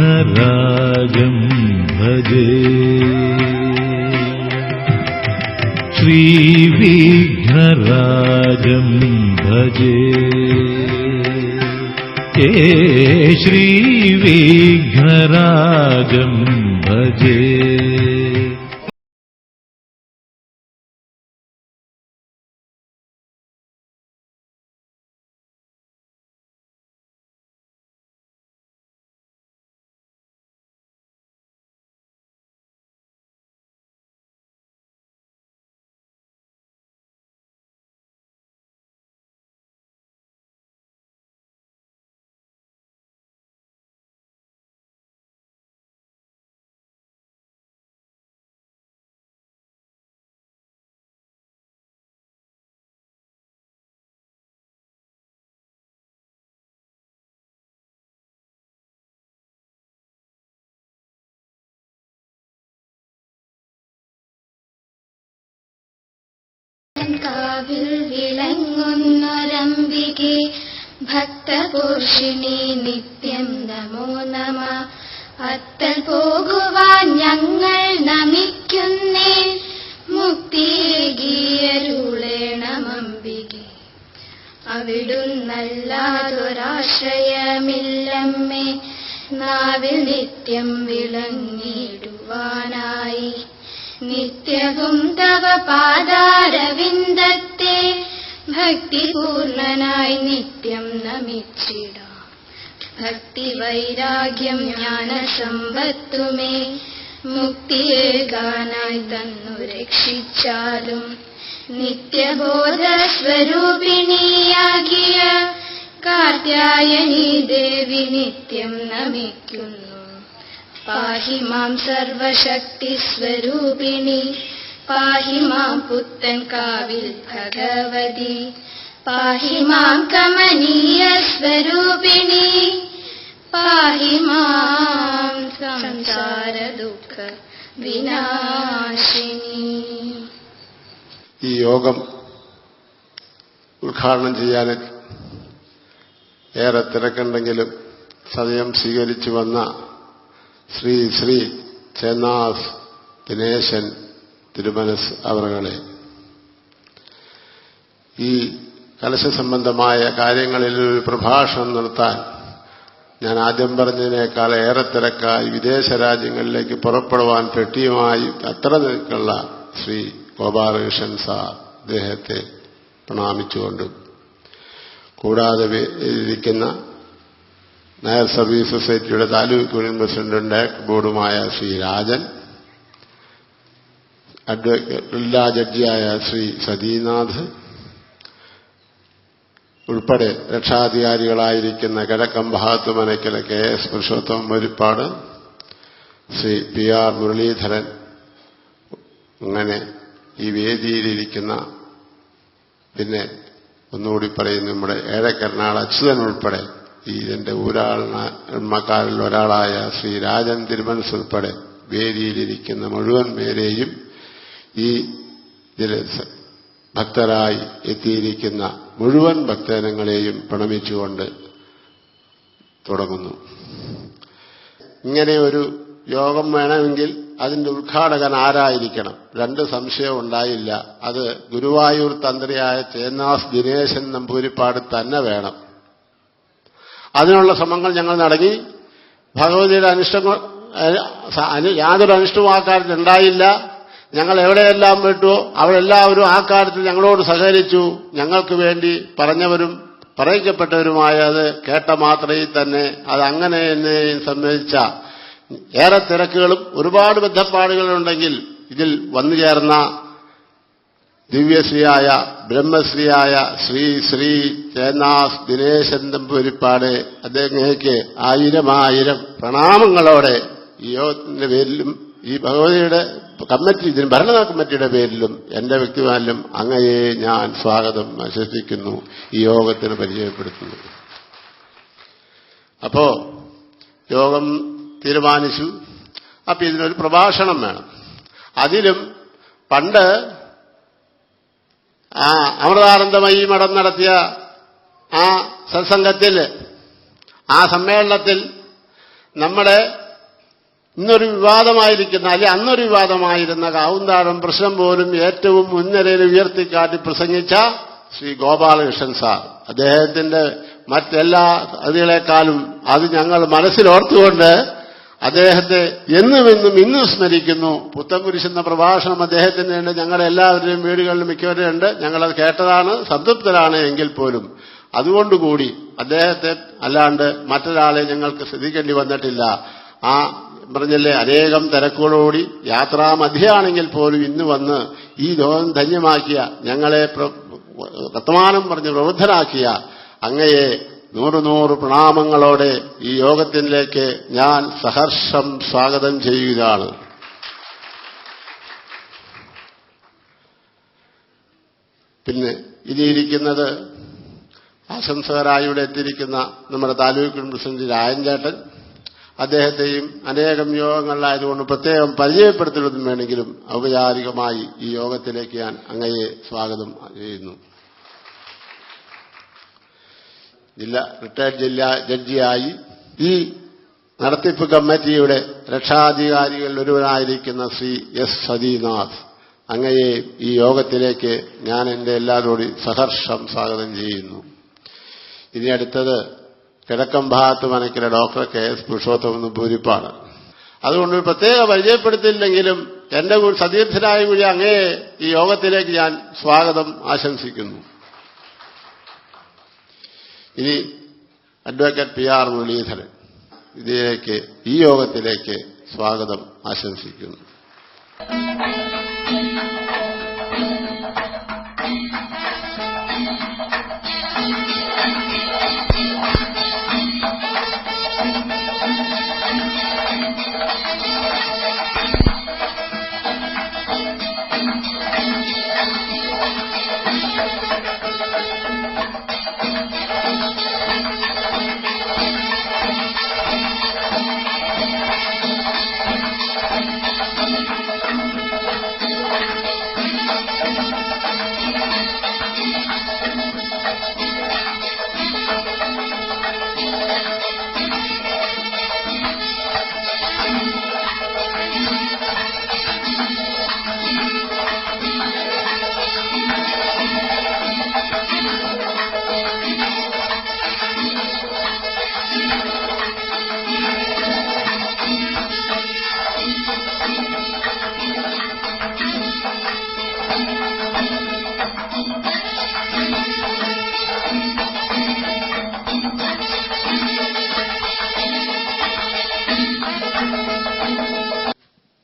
ശ്രീവിഘ്നരാജം ഭജേ ശ്രീവിഘ്നരാജം ഭജേ ശ്രീവിഘ്നരാജം ഭജേ. കാവിൽ വിളങ്ങുന്നൊരംബികെ ഭക്തപോഷിണി നിത്യം നമോ നമ. അത്തൽ പോകുവാൻ ഞങ്ങൾ നമിക്കുന്നേ, മുക്തിയേകിയരുളേണമംബികെ. അവിടുന്നല്ലാതൊരാശ്രയമില്ലമ്മേ, നാവിൽ നിത്യം വിളങ്ങിടുവാനായി. നിത്യവും തവ പാദാരവിന്ദത്തെ ഭക്തിപൂർണനായി നിത്യം നമിച്ചിടാം. ഭക്തി വൈരാഗ്യം ജ്ഞാനസമ്പത്തുമേ മുക്തിയേകാനായി തന്നു രക്ഷിച്ചാലും. നിത്യബോധ സ്വരൂപിണിയാകിയ കാർത്യായനി ദേവി നിത്യം നമിക്കുന്നു. പാഹി മാം സർവശക്തി സ്വരൂപിണി, പാഹി മാം പുത്തൻ കാവിൽ ഭഗവതി, പാഹി മാം കമനീയ സ്വരൂപിണി, പാഹി മാം സംസാര ദുഃഖ വിനാശിനി. ഈ യോഗം ഉദ്ഘാടനം ചെയ്യാൻ ഏറെ തിരക്കുണ്ടെങ്കിലും സദയം സ്വീകരിച്ചു വന്ന ശ്രീ ശ്രീ ചേന്നാസ് ദിനേശൻ തിരുമനസ് അവറുകളെ, ഈ കലശ സംബന്ധമായ കാര്യങ്ങളിൽ ഒരു പ്രഭാഷണം നടത്താൻ ഞാൻ ആദ്യം പറഞ്ഞതിനേക്കാൾ ഏറെ തിരക്കായി വിദേശ രാജ്യങ്ങളിലേക്ക് പുറപ്പെടുവാൻ പെട്ടിയുമായി അത്ര നിൽക്കുള്ള ശ്രീ ഗോപാലകൃഷ്ണൻ സാർ അദ്ദേഹത്തെ പ്രണാമിച്ചുകൊണ്ടും, കൂടാതെ ഇരിക്കുന്ന നായർ സർവീസ് സൊസൈറ്റിയുടെ താലൂക്ക് യൂണിയൻ പ്രസിഡന്റും ഡയറക്ടർ ബോർഡുമായ ശ്രീ രാജൻ, ജില്ലാ ജഡ്ജിയായ ശ്രീ സതീനാഥ് ഉൾപ്പെടെ രക്ഷാധികാരികളായിരിക്കുന്ന കിഴക്കം ഭാഗത്ത് മനയ്ക്കലെ KS പുരുഷോത്തമൻ മുരിപ്പാട്, ശ്രീ PR മുരളീധരൻ, അങ്ങനെ ഈ വേദിയിലിരിക്കുന്ന, പിന്നെ ഒന്നുകൂടി പറയുന്നു, നമ്മുടെ ഏഴക്കർനാട് അച്യുതൻ ഉൾപ്പെടെ ഇതിന്റെ ഊരാൾമാരിൽ ഒരാളായ ശ്രീ രാജൻ തിരുമനസ് ഉൾപ്പെടെ വേദിയിലിരിക്കുന്ന മുഴുവൻ പേരെയും ഈ ഇതിൽ ഭക്തരായി എത്തിയിരിക്കുന്ന മുഴുവൻ ഭക്തജനങ്ങളെയും പ്രണമിച്ചുകൊണ്ട് തുടങ്ങുന്നു. ഇങ്ങനെ ഒരു യോഗം വേണമെങ്കിൽ അതിന്റെ ഉദ്ഘാടകൻ ആരായിരിക്കണം? രണ്ട് സംശയം ഉണ്ടായില്ല. അത് ഗുരുവായൂർ തന്ത്രിയായ ചേന്നാസ് ദിനേശൻ നമ്പൂരിപ്പാട് തന്നെ വേണം. അതിനുള്ള ശ്രമങ്ങൾ ഞങ്ങൾ നടത്തി. ഭഗവതിയുടെ അനിഷ്ടങ്ങൾ യാതൊരു അനിഷ്ടവും ആ കാര്യത്തിൽ ഉണ്ടായില്ല. ഞങ്ങൾ എവിടെയെല്ലാം വിട്ടുവോ അവരെല്ലാവരും ആ കാര്യത്തിൽ ഞങ്ങളോട് സഹകരിച്ചു. ഞങ്ങൾക്ക് വേണ്ടി പറഞ്ഞവരും പറയിക്കപ്പെട്ടവരുമായ അത് കേട്ട മാത്രയിൽ തന്നെ അത് അങ്ങനെ എന്നെ സംബന്ധിച്ച ഏറെ തിരക്കുകളും ഒരുപാട് ബന്ധപ്പാടുകളുണ്ടെങ്കിൽ ഇതിൽ വന്നു ചേർന്ന ദിവ്യശ്രീയായ ബ്രഹ്മശ്രീയായ ശ്രീ ശ്രീ ചേന്നാസ് ദിനേശൻ നമ്പൂരിപ്പാട് അദ്ദേഹങ്ങൾക്ക് 1000 പ്രണാമങ്ങളോടെ ഈ യോഗത്തിന്റെ പേരിലും ഈ ഭഗവതിയുടെ കമ്മിറ്റി, ഇതിന് ഭരണ കമ്മിറ്റിയുടെ പേരിലും എന്റെ വ്യക്തിമാരിലും അങ്ങയെ ഞാൻ സ്വാഗതം ആശംസിക്കുന്നു, ഈ യോഗത്തിന് പരിചയപ്പെടുത്തുന്നു. അപ്പോ യോഗം തീരുമാനിച്ചു. അപ്പൊ ഇതിനൊരു പ്രഭാഷണം വേണം. അതിലും പണ്ട് ആ അമൃതാനന്ദമയി മഠം നടത്തിയ ആ സത്സംഗത്തിൽ, ആ സമ്മേളനത്തിൽ നമ്മുടെ ഇന്നൊരു വിവാദമായിരിക്കുന്ന, അല്ലെങ്കിൽ അന്നൊരു വിവാദമായിരുന്ന കാവുന്താഴം പ്രശ്നം പോലും ഏറ്റവും മുൻനിരയിൽ ഉയർത്തിക്കാട്ടി പ്രസംഗിച്ച ശ്രീ ഗോപാലകൃഷ്ണൻ സാർ, അദ്ദേഹത്തിന്റെ മറ്റെല്ലാ അതികളെക്കാളും അത് ഞങ്ങൾ മനസ്സിലോർത്തുകൊണ്ട് അദ്ദേഹത്തെ ഇന്നും സ്മരിക്കുന്നു. പുത്തൻകുരിശെന്ന പ്രഭാഷണം അദ്ദേഹത്തിന്റെ ഉണ്ട്, ഞങ്ങളുടെ എല്ലാവരുടെയും വീടുകളിലും മിക്കവരുടെ ഉണ്ട്. ഞങ്ങളത് കേട്ടതാണ്, സംതൃപ്തരാണ്. എങ്കിൽ പോലും അതുകൊണ്ടുകൂടി അദ്ദേഹത്തെ അല്ലാണ്ട് മറ്റൊരാളെ ഞങ്ങൾക്ക് ശ്രദ്ധിക്കേണ്ടി വന്നിട്ടില്ല. ആ പറഞ്ഞല്ലേ, അനേകം തിരക്കോടുകൂടി യാത്രാമധ്യയാണെങ്കിൽ പോലും ഇന്ന് വന്ന് ഈ ലോകം ധന്യമാക്കിയ, ഞങ്ങളെ വർത്തമാനം പറഞ്ഞ് പ്രബുദ്ധരാക്കിയ അങ്ങയെ 100 പ്രണാമങ്ങളോടെ ഈ യോഗത്തിലേക്ക് ഞാൻ സഹർഷം സ്വാഗതം ചെയ്യുകയാണ്. പിന്നെ ഇനിയിരിക്കുന്നത് ആശംസകരായി ഇവിടെ എത്തിയിരിക്കുന്ന നമ്മുടെ താലൂക്ക് പ്രസിഡന്റ് രായൻചേട്ടൻ, അദ്ദേഹത്തെയും അനേകം യോഗങ്ങളിലായതുകൊണ്ട് പ്രത്യേകം പരിചയപ്പെടുത്തുന്നതും വേണമെങ്കിലും ഔപചാരികമായി ഈ യോഗത്തിലേക്ക് ഞാൻ അങ്ങയെ സ്വാഗതം ചെയ്യുന്നു. റിട്ടയർഡ് ജില്ലാ ജഡ്ജിയായി ഈ നടത്തിപ്പ് കമ്മിറ്റിയുടെ രക്ഷാധികാരികളിൽ ഒരുവനായിരിക്കുന്ന ശ്രീ എസ് സതീനാഥ്, അങ്ങയെ ഈ യോഗത്തിലേക്ക് ഞാൻ എന്റെ എല്ലാവരോടും സഹർഷം സ്വാഗതം ചെയ്യുന്നു. ഇനി അടുത്തത് കിഴക്കം ഭാഗത്ത് മനക്കിലെ doctor K S Purushothaman Namboothiripad. അതുകൊണ്ട് പ്രത്യേക പരിചയപ്പെടുത്തിയില്ലെങ്കിലും എന്റെ സതീർത്ഥനായ കൂടി അങ്ങയെ ഈ യോഗത്തിലേക്ക് ഞാൻ സ്വാഗതം ആശംസിക്കുന്നു. ഇനി അഡ്വക്കേറ്റ് പി ആർ മുരളീധരൻ, ഇതിലേക്ക് ഈ യോഗത്തിലേക്ക് സ്വാഗതം ആശംസിക്കുന്നു.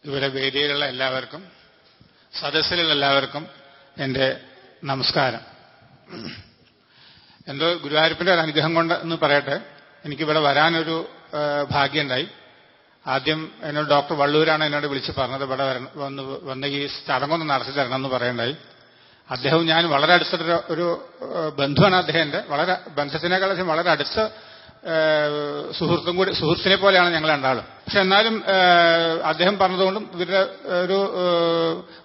ഇവിടെ വേദിയിലുള്ള എല്ലാവർക്കും, സദസ്സിലുള്ള എല്ലാവർക്കും എന്റെ നമസ്കാരം. എന്തോ ഗുരുവായൂരപ്പന്റെ ഒരു അനുഗ്രഹം കൊണ്ട് എന്ന് പറയട്ടെ, എനിക്കിവിടെ വരാനൊരു ഭാഗ്യമുണ്ടായി. ആദ്യം എന്നോട് ഡോക്ടർ വള്ളൂരാണ് എന്നോട് വിളിച്ച് പറഞ്ഞത് ഇവിടെ വന്ന് ഈ ചടങ്ങൊന്ന് നടത്തി തരണം എന്ന് പറയണ്ടായി. അദ്ദേഹവും ഞാൻ വളരെ അടുത്തൊരു ഒരു ബന്ധുവാണ് അദ്ദേഹത്തിന്റെ, വളരെ ബന്ധത്തിനേക്കാളും വളരെ അടുത്ത സുഹൃത്തിനെ പോലെയാണ് ഞങ്ങൾ രണ്ടാളും. പക്ഷെ എന്നാലും അദ്ദേഹം പറഞ്ഞതുകൊണ്ടും ഇവരുടെ ഒരു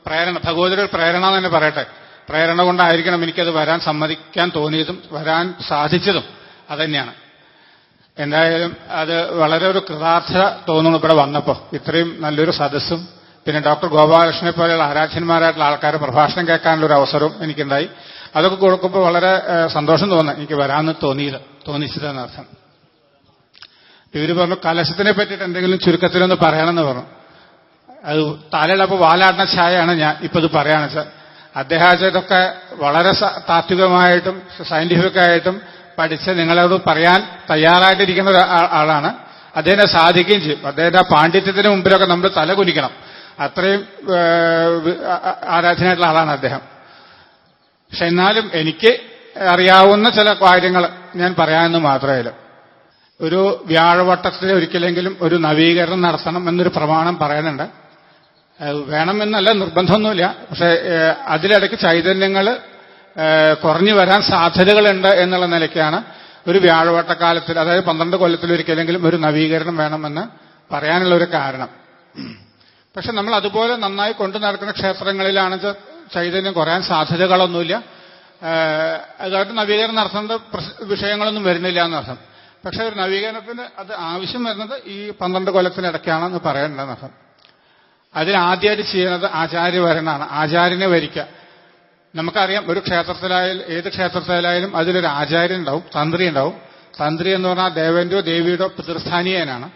പ്രേരണ, ഭഗവതിയുടെ ഒരു പ്രേരണ എന്ന് തന്നെ പറയട്ടെ, പ്രേരണ കൊണ്ടായിരിക്കണം എനിക്കത് വരാൻ സമ്മതിക്കാൻ തോന്നിയതും വരാൻ സാധിച്ചതും അതുതന്നെയാണ്. എന്തായാലും അത് വളരെ ഒരു കൃതാർത്ഥത തോന്നുന്നു ഇവിടെ വന്നപ്പോൾ. ഇത്രയും നല്ലൊരു സദസ്സും പിന്നെ ഡോക്ടർ ഗോപാലകൃഷ്ണനെ പോലെയുള്ള ആരാധ്യന്മാരായിട്ടുള്ള ആൾക്കാർ പ്രഭാഷണം കേൾക്കാനുള്ള ഒരു അവസരവും എനിക്കുണ്ടായി. അതൊക്കെ കൊടുക്കുമ്പോൾ വളരെ സന്തോഷം തോന്നുന്നു എനിക്ക് വരാമെന്ന് തോന്നിച്ചതെന്നർത്ഥം. ഇവര് പറഞ്ഞു കലശത്തിനെ പറ്റിയിട്ട് എന്തെങ്കിലും ചുരുക്കത്തിലൊന്ന് പറയണമെന്ന് പറഞ്ഞു. അത് തലയിലപ്പോൾ വാലാട്ടണ ഛായയാണ് ഞാൻ ഇപ്പൊ ഇത് പറയാന്ന് വെച്ചാൽ. അദ്ദേഹം ഇതൊക്കെ വളരെ താത്വികമായിട്ടും സയന്റിഫിക്കായിട്ടും പഠിച്ച് നിങ്ങളോട് പറയാൻ തയ്യാറായിട്ടിരിക്കുന്ന ഒരാളാണ്. അദ്ദേഹത്തെ സാധിക്കുകയും ചെയ്യും. അദ്ദേഹത്തിന്റെ ആ പാണ്ഡിത്യത്തിന് മുമ്പിലൊക്കെ നമ്മൾ തല കുനിക്കണം. അത്രയും ആരാധനായിട്ടുള്ള ആളാണ് അദ്ദേഹം. പക്ഷെ എന്നാലും എനിക്ക് അറിയാവുന്ന ചില കാര്യങ്ങൾ ഞാൻ പറയാമെന്ന് മാത്രമേ. ഒരു വ്യാഴവട്ടത്തിൽ ഒരിക്കലെങ്കിലും ഒരു നവീകരണം നടത്തണം എന്നൊരു പ്രമാണം പറയുന്നുണ്ട്. വേണമെന്നല്ല, നിർബന്ധമൊന്നുമില്ല. പക്ഷെ അതിലിടയ്ക്ക് ചൈതന്യങ്ങൾ കുറഞ്ഞു വരാൻ സാധ്യതകളുണ്ട് എന്നുള്ള നിലയ്ക്കാണ് ഒരു വ്യാഴവട്ടക്കാലത്തിൽ, അതായത് 12 കൊല്ലത്തിലൊരിക്കലെങ്കിലും ഒരു നവീകരണം വേണമെന്ന് പറയാനുള്ള ഒരു കാരണം. പക്ഷെ നമ്മൾ അതുപോലെ നന്നായി കൊണ്ടു നടക്കുന്ന ക്ഷേത്രങ്ങളിലാണ് ചൈതന്യം കുറയാൻ സാധ്യതകളൊന്നുമില്ല. അതായിട്ട് നവീകരണം നടത്തേണ്ട വിഷയങ്ങളൊന്നും വരുന്നില്ല എന്നർത്ഥം. പക്ഷെ ഒരു നവീകരണത്തിന് അത് ആവശ്യം വരുന്നത് ഈ 12 കൊല്ലത്തിനിടയ്ക്കാണെന്ന് പറയേണ്ടതെന്നർത്ഥം. അതിനാദ്യമായിട്ട് ചെയ്യുന്നത് ആചാര്യവരനാണ്. ആചാര്യനെ വരിക്കുക. നമുക്കറിയാം, ഒരു ക്ഷേത്രത്തിലായാലും ഏത് ക്ഷേത്രത്തിലായാലും അതിലൊരു ആചാര്യൻ ഉണ്ടാവും, തന്ത്രി ഉണ്ടാവും. തന്ത്രി എന്ന് പറഞ്ഞാൽ ദേവന്റെയോ ദേവിയുടെയോ പിതൃസ്ഥാനീയനാണ്.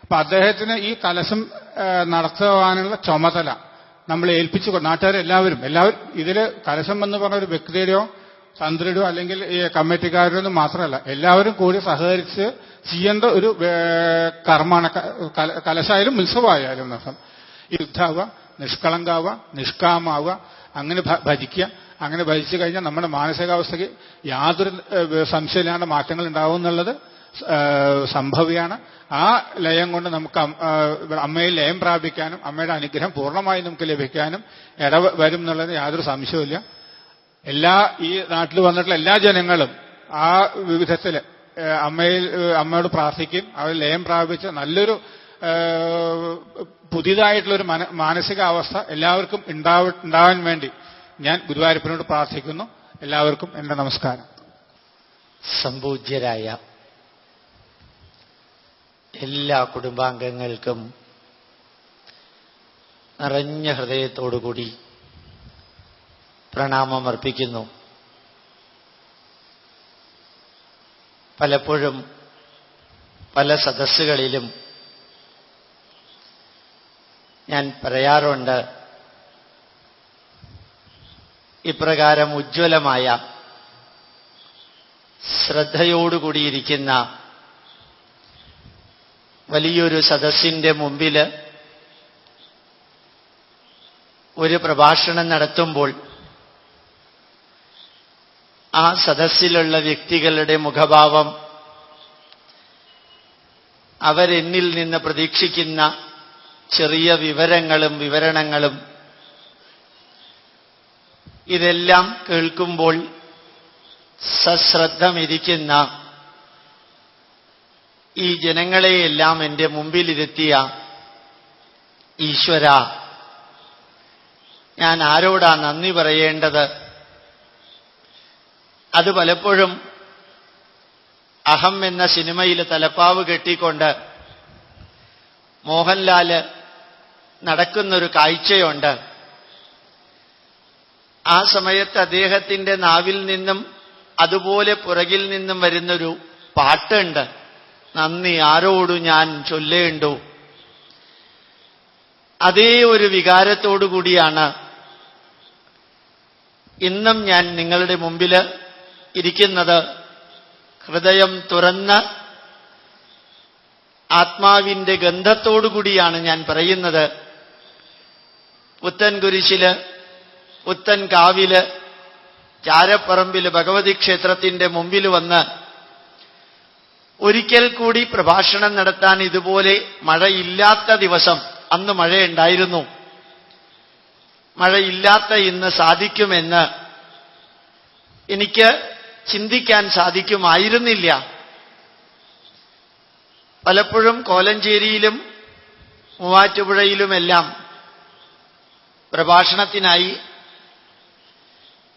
അപ്പൊ അദ്ദേഹത്തിന് ഈ കലശം നടത്തുവാനുള്ള ചുമതല നമ്മൾ ഏൽപ്പിച്ചു. നാട്ടുകാരെല്ലാവരും ഇതിൽ കലശം എന്ന് പറഞ്ഞ ഒരു വ്യക്തിയുടെയോ തന്ത്രിയുടെയോ അല്ലെങ്കിൽ ഈ കമ്മിറ്റിക്കാരുടെയോ ഒന്നും മാത്രമല്ല, എല്ലാവരും കൂടി സഹകരിച്ച് ചെയ്യേണ്ട ഒരു കർമ്മമാണ്. കലശായാലും ഉത്സവമായാലും എന്നർത്ഥം. ഈ ശുദ്ധാവുക, നിഷ്കളങ്കാവുക, നിഷ്കാമാവുക, അങ്ങനെ ഭജിക്കുക. അങ്ങനെ ഭജിച്ചു കഴിഞ്ഞാൽ നമ്മുടെ മാനസികാവസ്ഥയ്ക്ക് യാതൊരു സംശയമില്ലാണ്ട് മാറ്റങ്ങൾ ഉണ്ടാവും എന്നുള്ളത് സംഭവ്യമാണ്. ആ ലയം കൊണ്ട് നമുക്ക് അമ്മയിൽ ലയം പ്രാപിക്കാനും അമ്മയുടെ അനുഗ്രഹം പൂർണ്ണമായി നമുക്ക് ലഭിക്കാനും വരും എന്നുള്ളത് യാതൊരു സംശയവുമില്ല. ഈ നാട്ടിൽ വന്നിട്ടുള്ള എല്ലാ ജനങ്ങളും ആ വിധത്തിൽ അമ്മയോട് പ്രാർത്ഥിക്കും. അവർ ലയം പ്രാപിച്ച് നല്ലൊരു പുതിയതായിട്ടുള്ളൊരു മാനസികാവസ്ഥ എല്ലാവർക്കും ഉണ്ടാവാൻ വേണ്ടി ഞാൻ ഗുരുവായൂരപ്പനോട് പ്രാർത്ഥിക്കുന്നു. എല്ലാവർക്കും എന്റെ നമസ്കാരം. സംപൂജ്യരായ എല്ലാ കുടുംബാംഗങ്ങൾക്കും നിറഞ്ഞ ഹൃദയത്തോടുകൂടി പ്രണാമമർപ്പിക്കുന്നു. പലപ്പോഴും പല സദസ്സുകളിലും ഞാൻ പറയാറുണ്ട്, ഇപ്രകാരം ഉജ്ജ്വലമായ ശ്രദ്ധയോടുകൂടിയിരിക്കുന്ന വലിയൊരു സദസ്സിന്റെ മുമ്പിൽ ഒരു പ്രഭാഷണം നടത്തുമ്പോൾ ആ സദസ്സിലുള്ള വ്യക്തികളുടെ മുഖഭാവം, അവരെന്നിൽ നിന്ന് പ്രതീക്ഷിക്കുന്ന ചെറിയ വിവരങ്ങളും വിവരണങ്ങളും ഇതെല്ലാം കേൾക്കുമ്പോൾ സശ്രദ്ധമിരിക്കുന്ന ഈ ജനങ്ങളെയെല്ലാം എൻ്റെ മുമ്പിലിരുത്തിയ ഈശ്വര, ഞാൻ ആരോടാ നന്ദി പറയേണ്ടത്? അത് പലപ്പോഴും അഹം എന്ന സിനിമയിൽ തലപ്പാവ് കെട്ടിക്കൊണ്ട് മോഹൻലാല് നടക്കുന്നൊരു കാഴ്ചയുണ്ട്. ആ സമയത്ത് അദ്ദേഹത്തിന്റെ നാവിൽ നിന്നും അതുപോലെ പുറകിൽ നിന്നും വരുന്നൊരു പാട്ടുണ്ട്, നന്ദി ആരോടു ഞാൻ ചൊല്ലേണ്ടു. അതേ ഒരു വികാരത്തോടുകൂടിയാണ് ഇന്നും ഞാൻ നിങ്ങളുടെ മുമ്പിൽ ഇരിക്കുന്നത്. ഹൃദയം തുറന്ന് ആത്മാവിന്റെ ഗന്ധത്തോടുകൂടിയാണ് ഞാൻ പറയുന്നത്. പുത്തൻകുരിശില്, പുത്തൻകാവില്, ചാരപ്പറമ്പില് ഭഗവതി ക്ഷേത്രത്തിന്റെ മുമ്പിൽ വന്ന് ഒരിക്കൽ കൂടി പ്രഭാഷണം നടത്താൻ ഇതുപോലെ മഴയില്ലാത്ത ദിവസം, അന്ന് മഴയുണ്ടായിരുന്നു, മഴയില്ലാത്ത ഇന്ന് സാധിക്കുമെന്ന് എനിക്ക് ചിന്തിക്കാൻ സാധിക്കുമായിരുന്നില്ല. പലപ്പോഴും കോലഞ്ചേരിയിലും മൂവാറ്റുപുഴയിലുമെല്ലാം പ്രഭാഷണത്തിനായി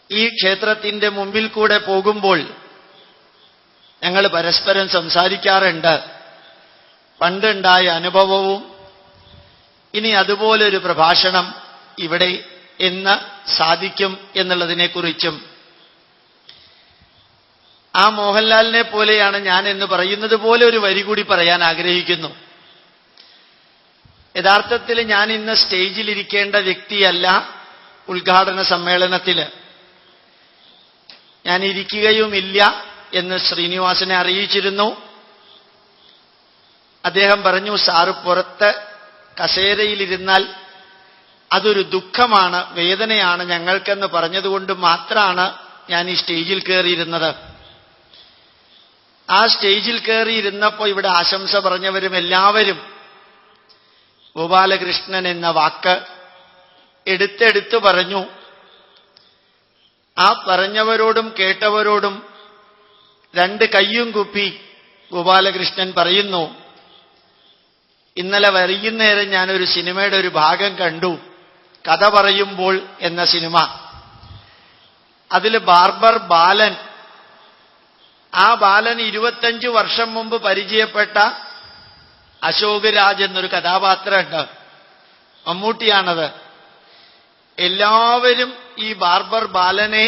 ഈ ക്ഷേത്രത്തിന്റെ മുമ്പിൽ കൂടെ പോകുമ്പോൾ ഞങ്ങൾ പരസ്പരം സംസാരിക്കാറുണ്ട്. പണ്ടുണ്ടായ അനുഭവവും ഇനി അതുപോലൊരു പ്രഭാഷണം ഇവിടെ എന്ന് സാധിക്കും എന്നുള്ളതിനെക്കുറിച്ചും. ആ മോഹൻലാലിനെ പോലെയാണ് ഞാൻ എന്ന് പറയുന്നത് പോലെ ഒരു വരി കൂടി പറയാൻ ആഗ്രഹിക്കുന്നു. യഥാർത്ഥത്തിൽ ഞാൻ ഇന്ന് സ്റ്റേജിലിരിക്കേണ്ട വ്യക്തിയല്ല. ഉദ്ഘാടന സമ്മേളനത്തിൽ ഞാൻ ഇരിക്കുകയുമില്ല എന്ന് ശ്രീനിവാസനെ അറിയിച്ചിരുന്നു. അദ്ദേഹം പറഞ്ഞു, സാറ് പുറത്ത് കസേരയിലിരുന്നാൽ അതൊരു ദുഃഖമാണ്, വേദനയാണ് ഞങ്ങൾക്കെന്ന് പറഞ്ഞതുകൊണ്ട് മാത്രമാണ് ഞാൻ ഈ സ്റ്റേജിൽ കയറിയിരുന്നത്. ആ സ്റ്റേജിൽ കയറിയിരുന്നപ്പോൾ ഇവിടെ ആശംസ പറഞ്ഞവരും എല്ലാവരും ഗോപാലകൃഷ്ണൻ എന്ന വാക്ക് എടുത്തെടുത്ത് പറഞ്ഞു. ആ പറഞ്ഞവരോടും കേട്ടവരോടും രണ്ട് കയ്യും കുപ്പി ഗോപാലകൃഷ്ണൻ പറയുന്നു, ഇന്നലെ വൈകുന്നേരം ഞാനൊരു സിനിമയുടെ ഒരു ഭാഗം കണ്ടു, കഥ പറയുമ്പോൾ എന്ന സിനിമ. അതിൽ ബാർബർ ബാലൻ, ആ ബാലൻ 25 വർഷം മുമ്പ് പരിചയപ്പെട്ട അശോക് രാജ് എന്നൊരു കഥാപാത്രമുണ്ട്. മമ്മൂട്ടിയാണത്. എല്ലാവരും ഈ ബാർബർ ബാലനെ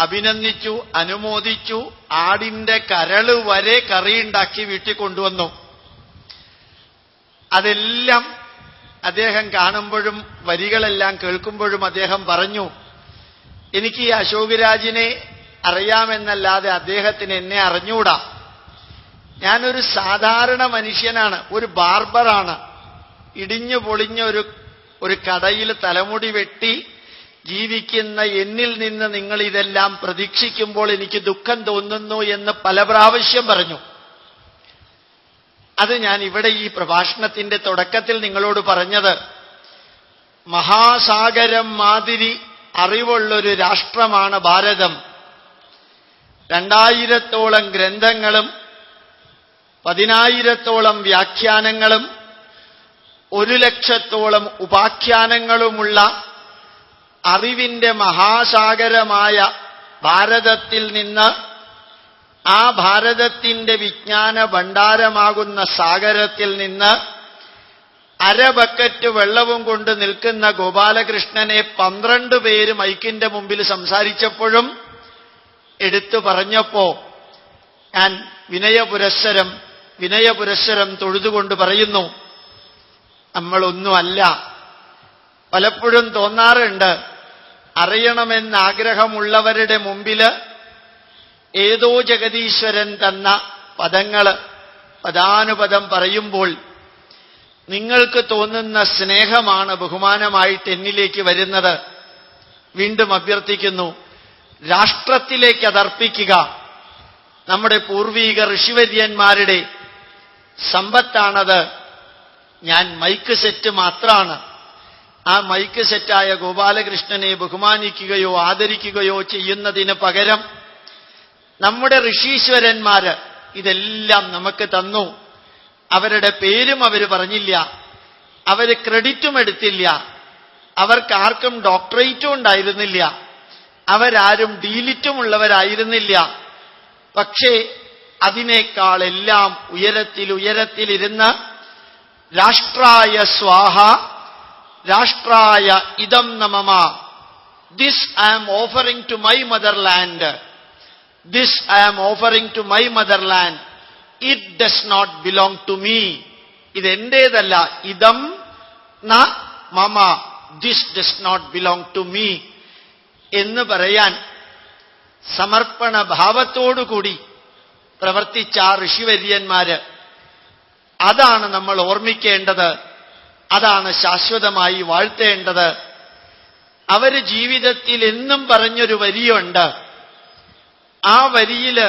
അഭിനന്ദിച്ചു, അനുമോദിച്ചു. ആടിന്റെ കരള് വരെ കറിയുണ്ടാക്കി വീട്ടിൽ കൊണ്ടുവന്നു. അതെല്ലാം അദ്ദേഹം കാണുമ്പോഴും വരികളെല്ലാം കേൾക്കുമ്പോഴും അദ്ദേഹം പറഞ്ഞു, എനിക്ക് ഈ അശോക് രാജിനെ അറിയാമെന്നല്ലാതെ അദ്ദേഹത്തിന് എന്നെ അറിഞ്ഞൂടാ. ഞാനൊരു സാധാരണ മനുഷ്യനാണ്, ഒരു ബാർബറാണ്. ഇടിഞ്ഞു പൊളിഞ്ഞ ഒരു കടയിൽ തലമുടി വെട്ടി ജീവിക്കുന്ന എന്നിൽ നിന്ന് നിങ്ങൾ ഇതെല്ലാം പ്രതീക്ഷിക്കുമ്പോൾ എനിക്ക് ദുഃഖം തോന്നുന്നു എന്ന് പല പ്രാവശ്യം പറഞ്ഞു. അത് ഞാൻ ഇവിടെ ഈ പ്രഭാഷണത്തിന്റെ തുടക്കത്തിൽ നിങ്ങളോട് പറഞ്ഞത്, മഹാസാഗരം മാതിരി അറിവുള്ളൊരു രാഷ്ട്രമാണ് ഭാരതം. 2000-ഓളം ഗ്രന്ഥങ്ങളും 10,000-ഓളം വ്യാഖ്യാനങ്ങളും 1,00,000-ഓളം ഉപാഖ്യാനങ്ങളുമുള്ള അറിവിന്റെ മഹാസാഗരമായ ഭാരതത്തിൽ നിന്ന്, ആ ഭാരതത്തിന്റെ വിജ്ഞാന ഭണ്ഡാരമാകുന്ന സാഗരത്തിൽ നിന്ന് അരബക്കറ്റ് വെള്ളവും കൊണ്ട് നിൽക്കുന്ന ഗോപാലകൃഷ്ണനെ 12 പേര് മൈക്കിന്റെ മുമ്പിൽ സംസാരിച്ചപ്പോഴും എടുത്തു പറഞ്ഞപ്പോ ഞാൻ വിനയപുരസ്സരം തൊഴുതുകൊണ്ട് പറയുന്നു, നമ്മളൊന്നുമല്ല. പലപ്പോഴും തോന്നാറുണ്ട്, അറിയണമെന്നാഗ്രഹമുള്ളവരുടെ മുമ്പില് ഏതോ ജഗദീശ്വരൻ തന്ന പദങ്ങള് പദാനുപദം പറയുമ്പോൾ നിങ്ങൾക്ക് തോന്നുന്ന സ്നേഹമാണ് ബഹുമാനമായിട്ട് എന്നിലേക്ക് വരുന്നത്. വീണ്ടും അഭ്യർത്ഥിക്കുന്നു, രാഷ്ട്രത്തിലേക്ക് അതർപ്പിക്കുക. നമ്മുടെ പൂർവീക ഋഷിവര്യന്മാരുടെ സമ്പത്താണത്. ഞാൻ മൈക്ക് സെറ്റ് മാത്രമാണ്. ആ മൈക്ക് സെറ്റായ ഗോപാലകൃഷ്ണനെ ബഹുമാനിക്കുകയോ ആദരിക്കുകയോ ചെയ്യുന്നതിന് പകരം നമ്മുടെ ഋഷീശ്വരന്മാര് ഇതെല്ലാം നമുക്ക് തന്നു. അവരുടെ പേരും അവർ പറഞ്ഞില്ല, അവര് ക്രെഡിറ്റും എടുത്തില്ല, അവർക്കാർക്കും ഡോക്ടറേറ്റും ഉണ്ടായിരുന്നില്ല, അവരാരും ഡീലിറ്റുമുള്ളവരായിരുന്നില്ല. പക്ഷേ അതിനേക്കാളെല്ലാം ഉയരത്തിലിരുന്ന് രാഷ്ട്രായ സ്വാഹ, രാഷ്ട്രായ ഇദം നമമ, this I am offering to my motherland, this I am offering to my motherland, it does not belong to me, ഇതെന്റേതല്ല. ഇദം ന മമ, this does not belong to me എന്ന് പറയാൻ സമർപ്പണ ഭാവത്തോടുകൂടി പ്രവർത്തിച്ച ആ ഋഷിവര്യന്മാര്, അതാണ് നമ്മൾ ഓർമ്മിക്കേണ്ടത്, അതാണ് ശാശ്വതമായി വാഴ്ത്തേണ്ടത്. അവര് ജീവിതത്തിൽ എന്നും പറഞ്ഞൊരു വരിയുണ്ട്. ആ വരിയില്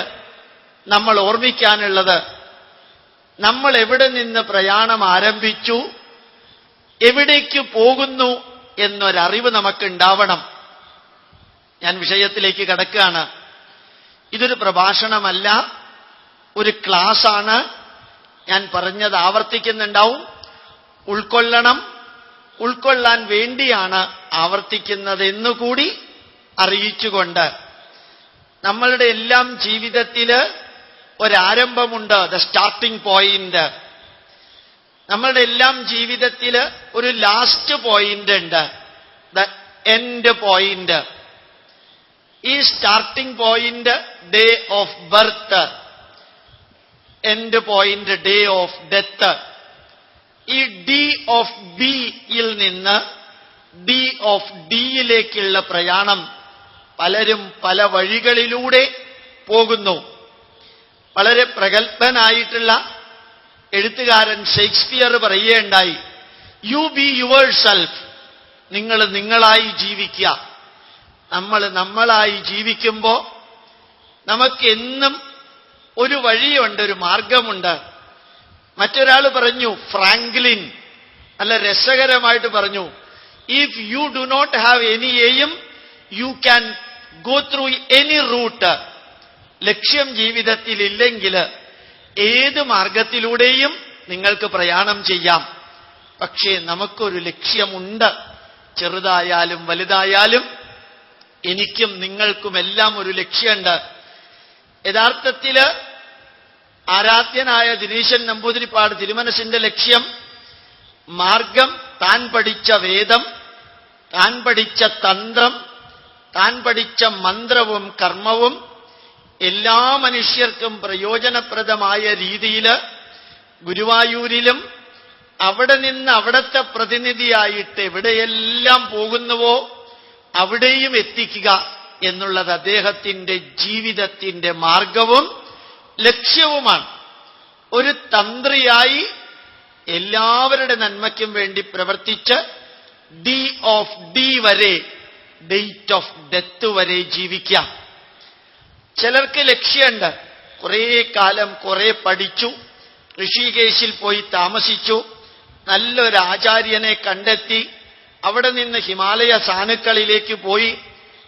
നമ്മൾ ഓർമ്മിക്കാനുള്ളത്, നമ്മൾ എവിടെ നിന്ന് പ്രയാണം ആരംഭിച്ചു, എവിടേക്ക് പോകുന്നു എന്നൊരറിവ് നമുക്കുണ്ടാവണം. ഞാൻ വിഷയത്തിലേക്ക് കടക്കുകയാണ്. ഇതൊരു പ്രഭാഷണമല്ല, ഒരു ക്ലാസ്സാണ്. ഞാൻ പറഞ്ഞത് ആവർത്തിക്കുന്നുണ്ടാവും. ഉൾക്കൊള്ളാൻ വേണ്ടിയാണ് ആവർത്തിക്കുന്നത് എന്നുകൂടി അറിയിച്ചുകൊണ്ട്, നമ്മളുടെ എല്ലാം ജീവിതത്തില് ഒരാരംഭമുണ്ട്, ദ സ്റ്റാർട്ടിംഗ് പോയിന്റ്. നമ്മളുടെ എല്ലാം ജീവിതത്തില് ഒരു ലാസ്റ്റ് പോയിന്റ് ഉണ്ട്, ദ എൻഡ് പോയിന്റ്. ഈ starting point day of birth, end point day of death. ഈ ഡി ഓഫ് ബിയിൽ നിന്ന് ഡി ഓഫ് ഡിയിലേക്കുള്ള പ്രയാണം പലരും പല വഴികളിലൂടെ പോകുന്നു. വളരെ പ്രഗത്ഭനായിട്ടുള്ള എഴുത്തുകാരൻ ഷേക്സ്പിയർ പറയുകയുണ്ടായി, യു ബി യുവർ സെൽഫ്, നിങ്ങൾ നിങ്ങളായി ജീവിക്കുക. നമ്മൾ നമ്മളായി ജീവിക്കുമ്പോൾ നമുക്കെന്നും ഒരു വഴിയുണ്ട്, ഒരു മാർഗമുണ്ട്. മറ്റൊരാൾ പറഞ്ഞു, ഫ്രാങ്ക്ലിൻ നല്ല രസകരമായിട്ട് പറഞ്ഞു, if you do not have any aim you can go through any route. ലക്ഷ്യം ജീവിതത്തിൽ ഇല്ലെങ്കിൽ ഏത് മാർഗത്തിലൂടെയും നിങ്ങൾക്ക് പ്രയാണം ചെയ്യാം. പക്ഷേ നമുക്കൊരു ലക്ഷ്യമുണ്ട്, ചെറുതായാലും വലുതായാലും. എനിക്കും നിങ്ങൾക്കുമെല്ലാം ഒരു ലക്ഷ്യമുണ്ട്. യഥാർത്ഥത്തില് ആരാധ്യനായ ദിനേശൻ നമ്പൂതിരിപ്പാട് തിരുമനസിന്റെ ലക്ഷ്യം മാർഗം, താൻ പഠിച്ച വേദം, താൻ പഠിച്ച തന്ത്രം, താൻ പഠിച്ച മന്ത്രവും കർമ്മവും എല്ലാ മനുഷ്യർക്കും പ്രയോജനപ്രദമായ രീതിയിൽ ഗുരുവായൂരിലും അവിടെ നിന്ന് അവിടത്തെ പ്രതിനിധിയായിട്ട് എവിടെയെല്ലാം പോകുന്നുവോ അവിടെയും എത്തിക്കുക എന്നുള്ളത് അദ്ദേഹത്തിന്റെ ജീവിതത്തിന്റെ മാർഗവും ലക്ഷ്യവുമാണ്. ഒരു തന്ത്രിയായി എല്ലാവരുടെ നന്മയ്ക്കും വേണ്ടി പ്രവർത്തിച്ച് ഡി വരെ, ഡേറ്റ് ഓഫ് ഡെത്ത് വരെ ജീവിക്കാം. ചിലർക്ക് ലക്ഷ്യമുണ്ട്. കുറേ കാലം കുറെ പഠിച്ചു, ഋഷികേശിൽ പോയി താമസിച്ചു, നല്ലൊരു ആചാര്യനെ കണ്ടെത്തി, അവിടെ നിന്ന് ഹിമാലയ സാനുക്കളിലേക്ക് പോയി,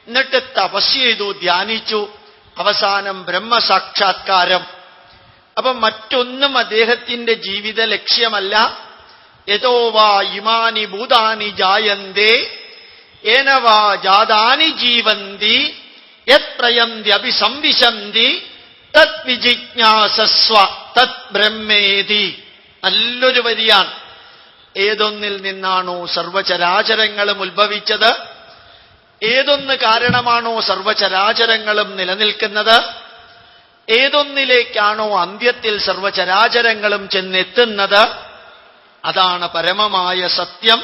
എന്നിട്ട് തപസ് ചെയ്തു, ധ്യാനിച്ചു, അവസാനം ബ്രഹ്മസാക്ഷാത്കാരം. അപ്പൊ മറ്റൊന്നും അദ്ദേഹത്തിന്റെ ജീവിത ലക്ഷ്യമല്ല. യതോ വാ ഇമാനി ഭൂതാനി ജായന്തേ ഏന വാ ജാതാനി ജീവന്തി യത് പ്രയന്തി അഭിസംവിശന്തി തത് വിജിജ്ഞാസസ്വ തത് ബ്രഹ്മേതി. നല്ലൊരു വരിയാണ്. ഏതൊന്നിൽ നിന്നാണോ സർവചരാചരങ്ങളും ഉത്ഭവിച്ചത്, ഏതൊന്ന് കാരണമാണോ സർവചരാചരങ്ങളും നിലനിൽക്കുന്നത്, ഏതൊന്നിലേക്കാണോ അന്ത്യത്തിൽ സർവചരാചരങ്ങളും ചെന്നെത്തുന്നത്, അതാണ് പരമമായ സത്യം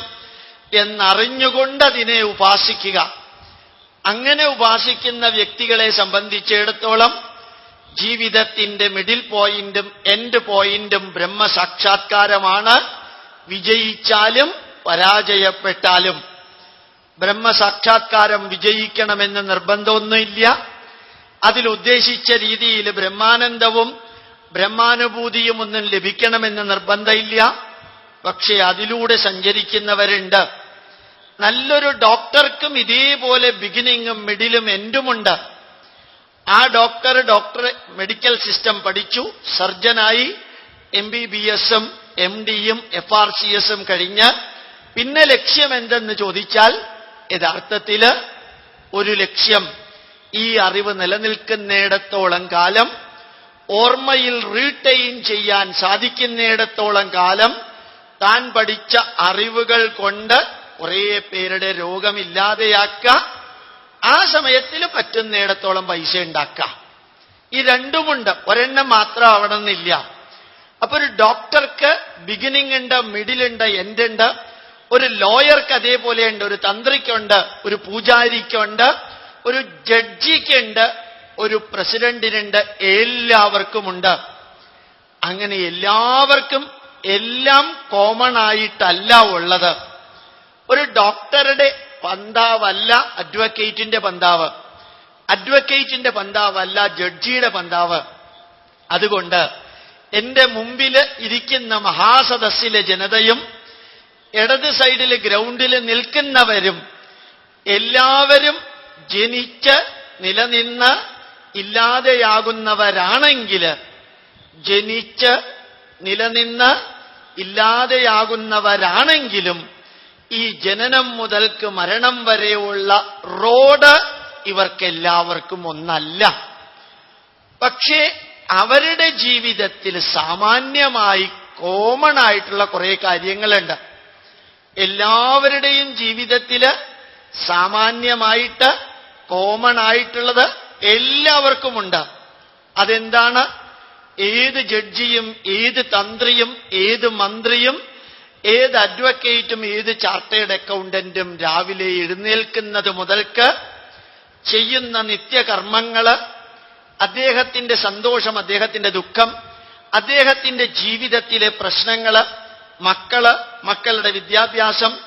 എന്നറിഞ്ഞുകൊണ്ടതിനെ ഉപാസിക്കുക. അങ്ങനെ ഉപാസിക്കുന്ന വ്യക്തികളെ സംബന്ധിച്ചിടത്തോളം ജീവിതത്തിന്റെ മിഡിൽ പോയിന്റും എൻഡ് പോയിന്റും ബ്രഹ്മസാക്ഷാത്കാരമാണ്. വിജയിച്ചാലും പരാജയപ്പെട്ടാലും ബ്രഹ്മസാക്ഷാത്കാരം വിജയിക്കണമെന്ന് നിർബന്ധമൊന്നുമില്ല. അതിലുദ്ദേശിച്ച രീതിയിൽ ബ്രഹ്മാനന്ദവും ബ്രഹ്മാനുഭൂതിയും ഒന്നും ലഭിക്കണമെന്ന് നിർബന്ധമില്ല. പക്ഷെ അതിലൂടെ സഞ്ചരിക്കുന്നവരുണ്ട്. നല്ലൊരു ഡോക്ടർക്കും ഇതേപോലെ ബിഗിനിങ്ങും മിഡിലും എൻഡുമുണ്ട്. ആ ഡോക്ടർ മെഡിക്കൽ സിസ്റ്റം പഠിച്ചു, സർജനായി, MBBSും MDയും FRCSും കഴിഞ്ഞ് പിന്നെ ലക്ഷ്യം എന്തെന്ന് ചോദിച്ചാൽ യഥാർത്ഥത്തില് ഒരു ലക്ഷ്യം ഈ അറിവ് നിലനിൽക്കുന്നിടത്തോളം കാലം, ഓർമ്മയിൽ റീറ്റെയിൻ ചെയ്യാൻ സാധിക്കുന്നിടത്തോളം കാലം താൻ പഠിച്ച അറിവുകൾ കൊണ്ട് കുറേ പേരുടെ രോഗമില്ലാതെയാക്കുക, ആ സമയത്തിൽ പറ്റുന്നിടത്തോളം പൈസ ഉണ്ടാക്കുക. ഈ രണ്ടുമുണ്ട്, ഒരെണ്ണം മാത്രം ആവണമെന്നില്ല. അപ്പൊ ഒരു ഡോക്ടർക്ക് ബിഗിനിങ് ഉണ്ട്, മിഡിലുണ്ട്, എൻഡ് ഉണ്ട്. ഒരു ലോയർക്ക് അതേപോലെയുണ്ട്, ഒരു തന്ത്രിക്കുണ്ട്, ഒരു പൂജാരിക്കുണ്ട്, ഒരു ജഡ്ജിക്കുണ്ട്, ഒരു പ്രസിഡന്റിനുണ്ട്, എല്ലാവർക്കുമുണ്ട്. അങ്ങനെ എല്ലാവർക്കും എല്ലാം കോമൺ ആയിട്ടല്ല ഉള്ളത്. ഒരു ഡോക്ടറുടെ പന്താവല്ല അഡ്വക്കേറ്റിന്റെ പന്താവ്, അഡ്വക്കേറ്റിന്റെ പന്താവല്ല ജഡ്ജിയുടെ പന്താവ്. അതുകൊണ്ട് എന്റെ മുമ്പിൽ ഇരിക്കുന്ന മഹാസദസ്സിലെ ജനതയും ഇടത് സൈഡിൽ ഗ്രൗണ്ടിൽ നിൽക്കുന്നവരും എല്ലാവരും ജനിച്ച് നിലനിന്ന് ഇല്ലാതെയാകുന്നവരാണെങ്കിൽ, ജനിച്ച് നിലനിന്ന് ഇല്ലാതെയാകുന്നവരാണെങ്കിലും ഈ ജനനം മുതൽക്ക് മരണം വരെയുള്ള റോഡ് ഇവർക്കെല്ലാവർക്കും ഒന്നല്ല. പക്ഷേ അവരുടെ ജീവിതത്തിൽ സാമാന്യമായി കോമൺ ആയിട്ടുള്ള കുറെ കാര്യങ്ങളുണ്ട്. എല്ലാവരുടെയും ജീവിതത്തിൽ സാമാന്യമായിട്ട് കോമൺ ആയിട്ടുള്ളത് എല്ലാവർക്കുമുണ്ട്. അതെന്താണ്? ഏത് ജഡ്ജിയും ഏത് തന്ത്രിയും ഏത് മന്ത്രിയും ഏത് അഡ്വക്കേറ്റും ഏത് ചാർട്ടേഡ് അക്കൗണ്ടന്റും രാവിലെ എഴുന്നേൽക്കുന്നത് മുതൽക്ക് ചെയ്യുന്ന നിത്യകർമ്മങ്ങള്, അദ്ദേഹത്തിന്റെ സന്തോഷം, അദ്ദേഹത്തിന്റെ ദുഃഖം, അദ്ദേഹത്തിന്റെ ജീവിതത്തിലെ പ്രശ്നങ്ങള്, മക്കളുടെ വിദ്യാഭ്യാസം,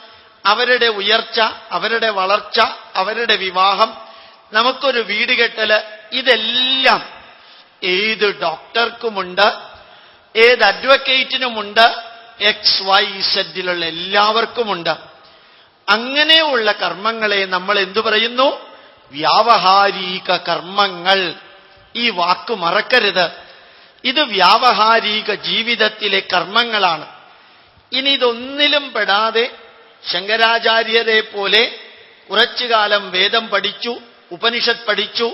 അവരുടെ ഉയർച്ച, അവരുടെ വളർച്ച, അവരുടെ വിവാഹം, നമുക്കൊരു വീട് കെട്ടല്, ഇതെല്ലാം ഏത് ഡോക്ടർക്കുമുണ്ട്, ഏത് അഡ്വക്കേറ്റിനുമുണ്ട്, XYZലുള്ള എല്ലാവർക്കുമുണ്ട്. അങ്ങനെയുള്ള കർമ്മങ്ങളെ നമ്മൾ എന്തു പറയുന്നു? വ്യാവഹാരിക കർമ്മങ്ങൾ. ഈ വാക്ക് മറക്കരുത്. ഇത് വ്യാവഹാരിക ജീവിതത്തിലെ കർമ്മങ്ങളാണ്. ഇനി ഇതൊന്നിലും പെടാതെ ശങ്കരാചാര്യരെ പോലെ കുറച്ചു കാലം വേദം പഠിച്ചു, ഉപനിഷത്ത് പഠിച്ചു,